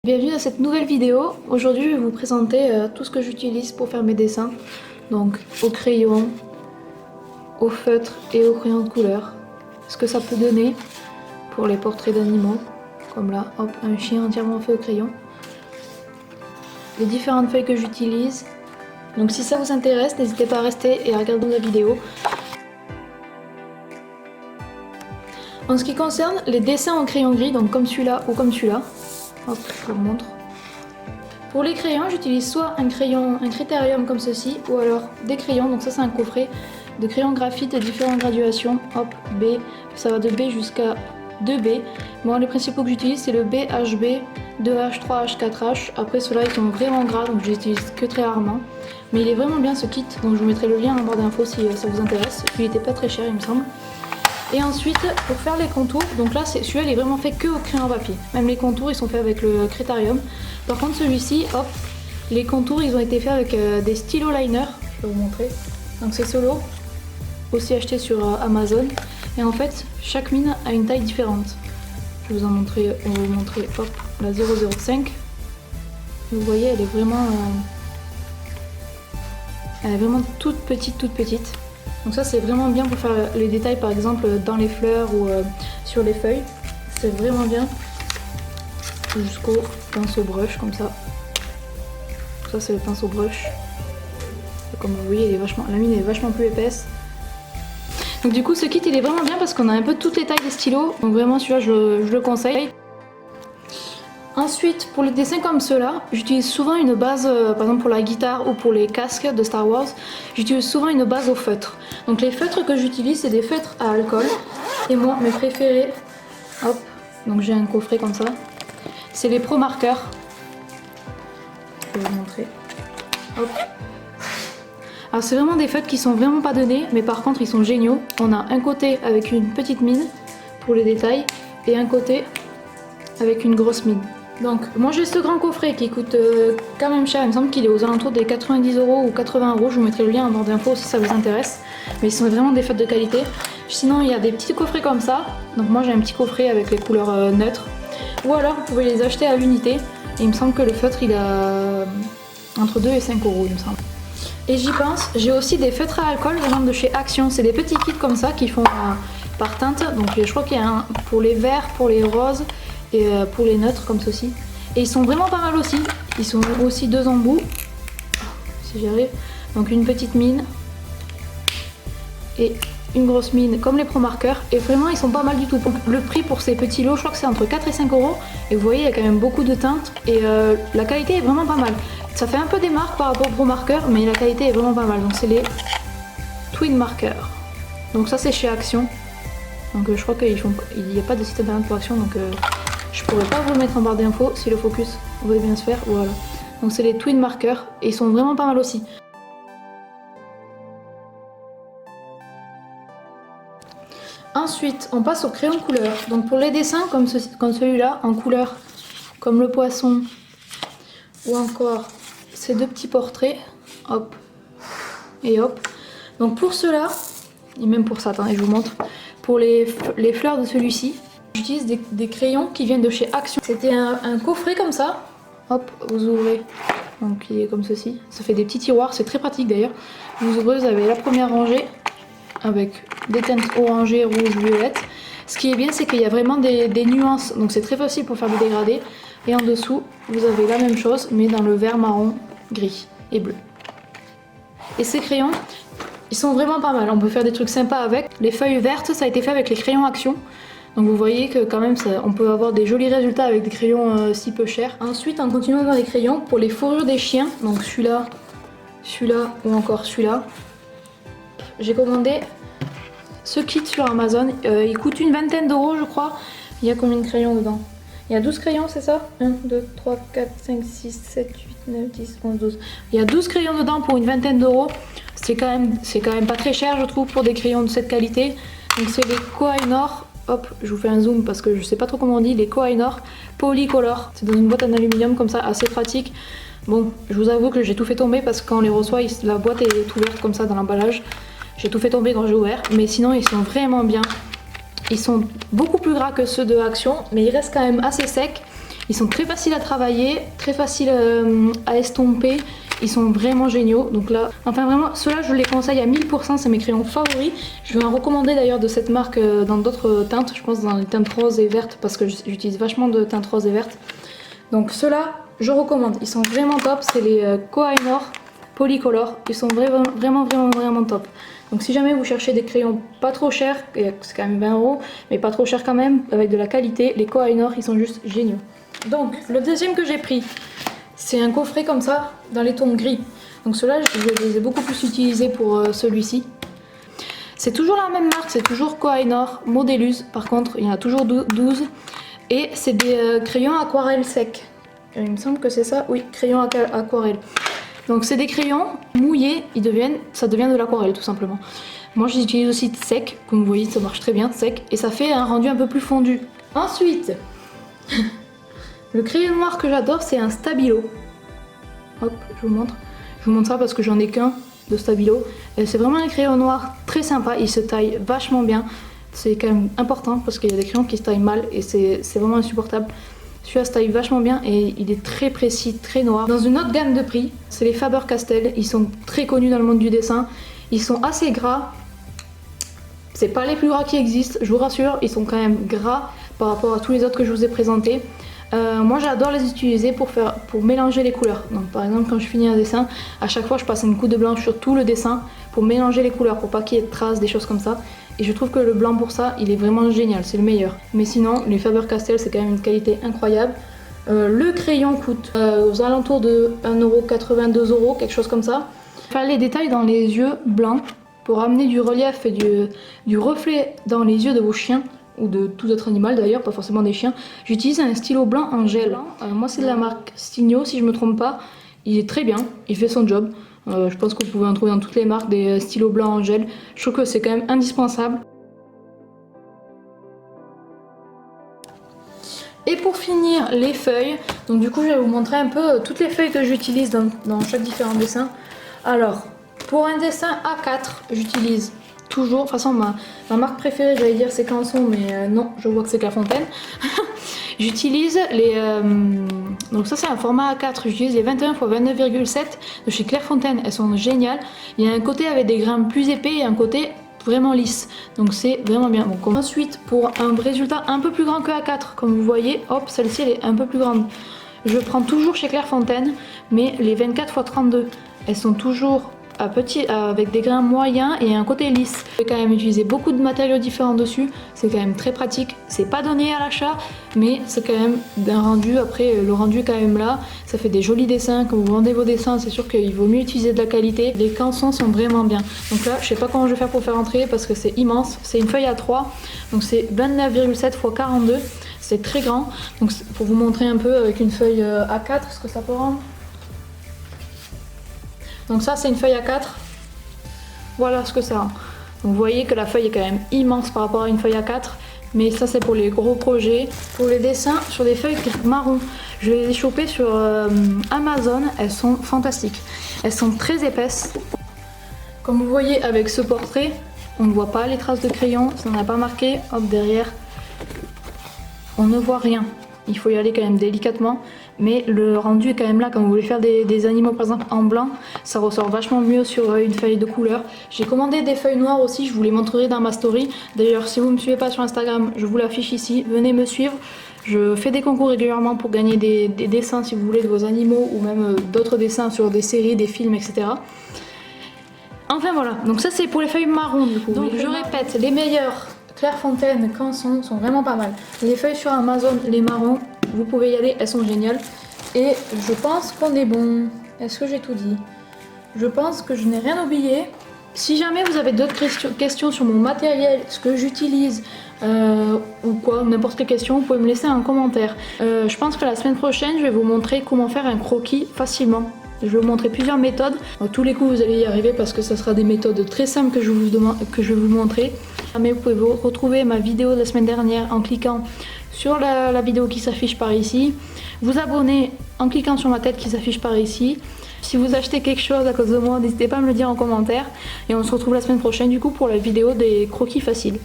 Bienvenue dans cette nouvelle vidéo. Aujourd'hui je vais vous présenter tout ce que j'utilise pour faire mes dessins. Donc au crayon, au feutre et au crayon de couleur. Ce que ça peut donner pour les portraits d'animaux. Comme là, hop, un chien entièrement fait au crayon. Les différentes feuilles que j'utilise. Donc si ça vous intéresse, n'hésitez pas à rester et à regarder la vidéo. En ce qui concerne les dessins en crayon gris, donc comme celui-là ou comme celui-là. Hop, je vous montre. Pour les crayons, j'utilise soit un critérium comme ceci, ou alors des crayons, donc ça c'est un coffret de crayons graphite de différentes graduations, hop, B, ça va de B jusqu'à 2B. Bon, les principaux que j'utilise c'est le B, HB, 2H, 3H, 4H, après ceux-là ils sont vraiment gras, donc je les utilise que très rarement. Mais il est vraiment bien ce kit, donc je vous mettrai le lien en barre d'infos si ça vous intéresse, puis il était pas très cher il me semble. Et ensuite, pour faire les contours, donc là celui-là il est vraiment fait que au crayon à papier. Même les contours ils sont faits avec le critérium. Par contre celui-ci, hop, les contours ils ont été faits avec des stylo liners. Je vais vous montrer. Donc c'est solo, aussi acheté sur Amazon. Et en fait, chaque mine a une taille différente. Je vais vous en montrer, on va vous montrer, hop, la 005. Vous voyez, elle est vraiment toute petite, toute petite. Donc ça c'est vraiment bien pour faire les détails par exemple dans les fleurs ou sur les feuilles. C'est vraiment bien. Jusqu'au pinceau brush comme ça. Ça c'est le pinceau brush. Comme vous voyez la mine est vachement plus épaisse. Donc du coup ce kit il est vraiment bien parce qu'on a un peu toutes les tailles des stylos. Donc vraiment celui-là je le conseille. Ensuite, pour les dessins comme ceux-là, j'utilise souvent une base, par exemple pour la guitare ou pour les casques de Star Wars, j'utilise souvent une base au feutre. Donc les feutres que j'utilise, c'est des feutres à alcool. Et moi, mes préférés, hop, donc j'ai un coffret comme ça, c'est les Pro Marker. Je vais vous montrer. Hop. Alors c'est vraiment des feutres qui sont vraiment pas donnés, mais par contre ils sont géniaux. On a un côté avec une petite mine pour les détails et un côté avec une grosse mine. Donc moi j'ai ce grand coffret qui coûte quand même cher, il me semble qu'il est aux alentours des 90 € ou 80 €, je vous mettrai le lien en barre d'infos si ça vous intéresse, mais ils sont vraiment des feutres de qualité. Sinon il y a des petits coffrets comme ça, donc moi j'ai un petit coffret avec les couleurs neutres, ou alors vous pouvez les acheter à l'unité, et il me semble que le feutre il a entre 2 et 5 € il me semble. Et j'y pense, j'ai aussi des feutres à alcool venant de chez Action, c'est des petits kits comme ça qui font par teinte, donc je crois qu'il y a un pour les verts, pour les roses, et pour les neutres comme ceci. Et ils sont vraiment pas mal aussi. Ils sont aussi deux embouts. Si j'y arrive. Donc une petite mine. Et une grosse mine comme les Pro Marker. Et vraiment ils sont pas mal du tout. Le prix pour ces petits lots je crois que c'est entre 4 et 5 €. Et vous voyez il y a quand même beaucoup de teintes. Et la qualité est vraiment pas mal. Ça fait un peu des marques par rapport aux Pro Marker. Mais la qualité est vraiment pas mal. Donc c'est les Twin Marker. Donc ça c'est chez Action. Donc je crois qu'il n'y a pas de site internet pour Action. Donc je pourrais pas vous le mettre en barre d'infos si le focus va bien se faire, voilà. Donc c'est les Twin Marker et ils sont vraiment pas mal aussi. Ensuite, on passe au crayon de couleur. Donc pour les dessins comme celui-là, en couleur, comme le poisson, ou encore ces deux petits portraits, hop, et hop. Donc pour ceux-là, et même pour ça, attendez, je vous montre, pour les fleurs de celui-ci, j'utilise des crayons qui viennent de chez Action. C'était un coffret comme ça. Hop, vous ouvrez. Donc il est comme ceci. Ça fait des petits tiroirs, c'est très pratique d'ailleurs. Vous ouvrez, vous avez la première rangée avec des teintes orangées, rouges, violettes. Ce qui est bien, c'est qu'il y a vraiment des nuances. Donc c'est très facile pour faire des dégradés. Et en dessous, vous avez la même chose, mais dans le vert, marron, gris et bleu. Et ces crayons, ils sont vraiment pas mal. On peut faire des trucs sympas avec. Les feuilles vertes, ça a été fait avec les crayons Action. Donc vous voyez que quand même on peut avoir des jolis résultats avec des crayons si peu chers. Ensuite en continuant dans les crayons, pour les fourrures des chiens, donc celui-là, celui-là ou encore celui-là, j'ai commandé ce kit sur Amazon. Il coûte une vingtaine d'euros je crois. Il y a combien de crayons dedans? Il y a 12 crayons c'est ça? 1, 2, 3, 4, 5, 6, 7, 8, 9, 10, 11, 12. Il y a 12 crayons dedans pour une vingtaine d'euros. C'est quand même pas très cher je trouve pour des crayons de cette qualité. Donc c'est les Kohinoor. Hop, je vous fais un zoom parce que je sais pas trop comment on dit, les Kohinoor Polycolor. C'est dans une boîte en aluminium comme ça, assez pratique. Bon, je vous avoue que j'ai tout fait tomber parce que quand on les reçoit, la boîte est ouverte comme ça dans l'emballage. J'ai tout fait tomber quand j'ai ouvert, mais sinon ils sont vraiment bien. Ils sont beaucoup plus gras que ceux de Action, mais ils restent quand même assez secs. Ils sont très faciles à travailler, très faciles à estomper. Ils sont vraiment géniaux. Donc là, enfin vraiment, ceux-là je les conseille à 1000%, c'est mes crayons favoris. Je vais en recommander d'ailleurs de cette marque dans d'autres teintes, je pense dans les teintes roses et vertes, parce que j'utilise vachement de teintes roses et vertes. Donc ceux-là, je recommande. Ils sont vraiment top, c'est les Kohinoor Polycolor. Ils sont vraiment top. Donc si jamais vous cherchez des crayons pas trop chers, c'est quand même 20 €, mais pas trop chers quand même, avec de la qualité, les Kohinoor, ils sont juste géniaux. Donc le deuxième que j'ai pris, c'est un coffret comme ça, dans les tons gris. Donc ceux-là, je les ai beaucoup plus utilisés pour celui-ci. C'est toujours la même marque, c'est toujours Kohinoor Modellus. Par contre, il y en a toujours 12. Et c'est des crayons aquarelle secs. Il me semble que c'est ça, oui, crayons aquarelle. Donc c'est des crayons mouillés, ça devient de l'aquarelle tout simplement. Moi je les utilise aussi sec, comme vous voyez ça marche très bien sec. Et ça fait un rendu un peu plus fondu. Ensuite, le crayon noir que j'adore, c'est un Stabilo. Hop, je vous montre. Je vous montre ça parce que j'en ai qu'un de Stabilo. C'est vraiment un crayon noir très sympa, il se taille vachement bien. C'est quand même important parce qu'il y a des crayons qui se taillent mal et c'est vraiment insupportable. Celui-là se taille vachement bien et il est très précis, très noir. Dans une autre gamme de prix, c'est les Faber-Castell. Ils sont très connus dans le monde du dessin. Ils sont assez gras. C'est pas les plus gras qui existent, je vous rassure. Ils sont quand même gras par rapport à tous les autres que je vous ai présentés. Moi j'adore les utiliser pour mélanger les couleurs. Donc par exemple quand je finis un dessin, à chaque fois je passe une couche de blanc sur tout le dessin pour mélanger les couleurs, pour pas qu'il y ait de traces, des choses comme ça. Et je trouve que le blanc pour ça, il est vraiment génial, c'est le meilleur. Mais sinon, les Faber-Castell c'est quand même une qualité incroyable. Le crayon coûte aux alentours de 1,80 €, 2 €, quelque chose comme ça. Faire les détails dans les yeux blancs pour amener du relief et du reflet dans les yeux de vos chiens. Ou de tout autre animal d'ailleurs, pas forcément des chiens. J'utilise un stylo blanc en gel. Moi c'est de la marque Stigno si je me trompe pas. Il est très bien, il fait son job. Je pense que vous pouvez en trouver dans toutes les marques des stylos blancs en gel. Je trouve que c'est quand même indispensable. Et pour finir les feuilles, donc du coup je vais vous montrer un peu toutes les feuilles que j'utilise dans chaque différent dessin. Alors pour un dessin A4 j'utilise toujours, de toute façon ma marque préférée j'allais dire c'est Canson, mais non, je vois que c'est Clairefontaine. J'utilise les... donc ça c'est un format A4, j'utilise les 21 x 29,7 de chez Clairefontaine, elles sont géniales. Il y a un côté avec des grains plus épais et un côté vraiment lisse, donc c'est vraiment bien. Donc, ensuite pour un résultat un peu plus grand que A4, comme vous voyez, hop, celle-ci elle est un peu plus grande. Je prends toujours chez Clairefontaine, mais les 24 x 32, elles sont toujours avec des grains moyens et un côté lisse. Je vais quand même utiliser beaucoup de matériaux différents dessus, c'est quand même très pratique. C'est pas donné à l'achat, mais c'est quand même un rendu. Après, le rendu est quand même là, ça fait des jolis dessins. Quand vous vendez vos dessins, c'est sûr qu'il vaut mieux utiliser de la qualité. Les cançons sont vraiment bien. Donc là, je sais pas comment je vais faire pour faire entrer parce que c'est immense. C'est une feuille A3, donc c'est 29,7 x 42. C'est très grand. Donc pour vous montrer un peu avec une feuille A4 ce que ça peut rendre. Donc ça c'est une feuille A4, voilà ce que ça rend. Donc vous voyez que la feuille est quand même immense par rapport à une feuille A4, mais ça c'est pour les gros projets. Pour les dessins sur des feuilles marron, je les ai chopées sur Amazon, elles sont fantastiques. Elles sont très épaisses. Comme vous voyez avec ce portrait, on ne voit pas les traces de crayon, ça n'a pas marqué, hop derrière, on ne voit rien. Il faut y aller quand même délicatement, mais le rendu est quand même là. Quand vous voulez faire des animaux par exemple en blanc, ça ressort vachement mieux sur une feuille de couleur. J'ai commandé des feuilles noires aussi, je vous les montrerai dans ma story. D'ailleurs si vous ne me suivez pas sur Instagram, je vous l'affiche ici, venez me suivre. Je fais des concours régulièrement pour gagner des dessins si vous voulez de vos animaux ou même d'autres dessins sur des séries, des films, etc. Enfin voilà, donc ça c'est pour les feuilles marron du coup. Donc je répète, les meilleurs Clairefontaine, Canson sont vraiment pas mal. Les feuilles sur Amazon, les marrons, vous pouvez y aller, elles sont géniales. Et je pense qu'on est bon. Est-ce que j'ai tout dit? Je pense que je n'ai rien oublié. Si jamais vous avez d'autres questions sur mon matériel, ce que j'utilise ou quoi, n'importe quelle question, vous pouvez me laisser un commentaire. Je pense que la semaine prochaine, je vais vous montrer comment faire un croquis facilement. Je vais vous montrer plusieurs méthodes. À tous les coups, vous allez y arriver parce que ce sera des méthodes très simples que je vais vous montrer. Mais vous pouvez retrouver ma vidéo de la semaine dernière en cliquant sur la vidéo qui s'affiche par ici. Vous abonner en cliquant sur ma tête qui s'affiche par ici. Si vous achetez quelque chose à cause de moi, n'hésitez pas à me le dire en commentaire. Et on se retrouve la semaine prochaine du coup pour la vidéo des croquis faciles.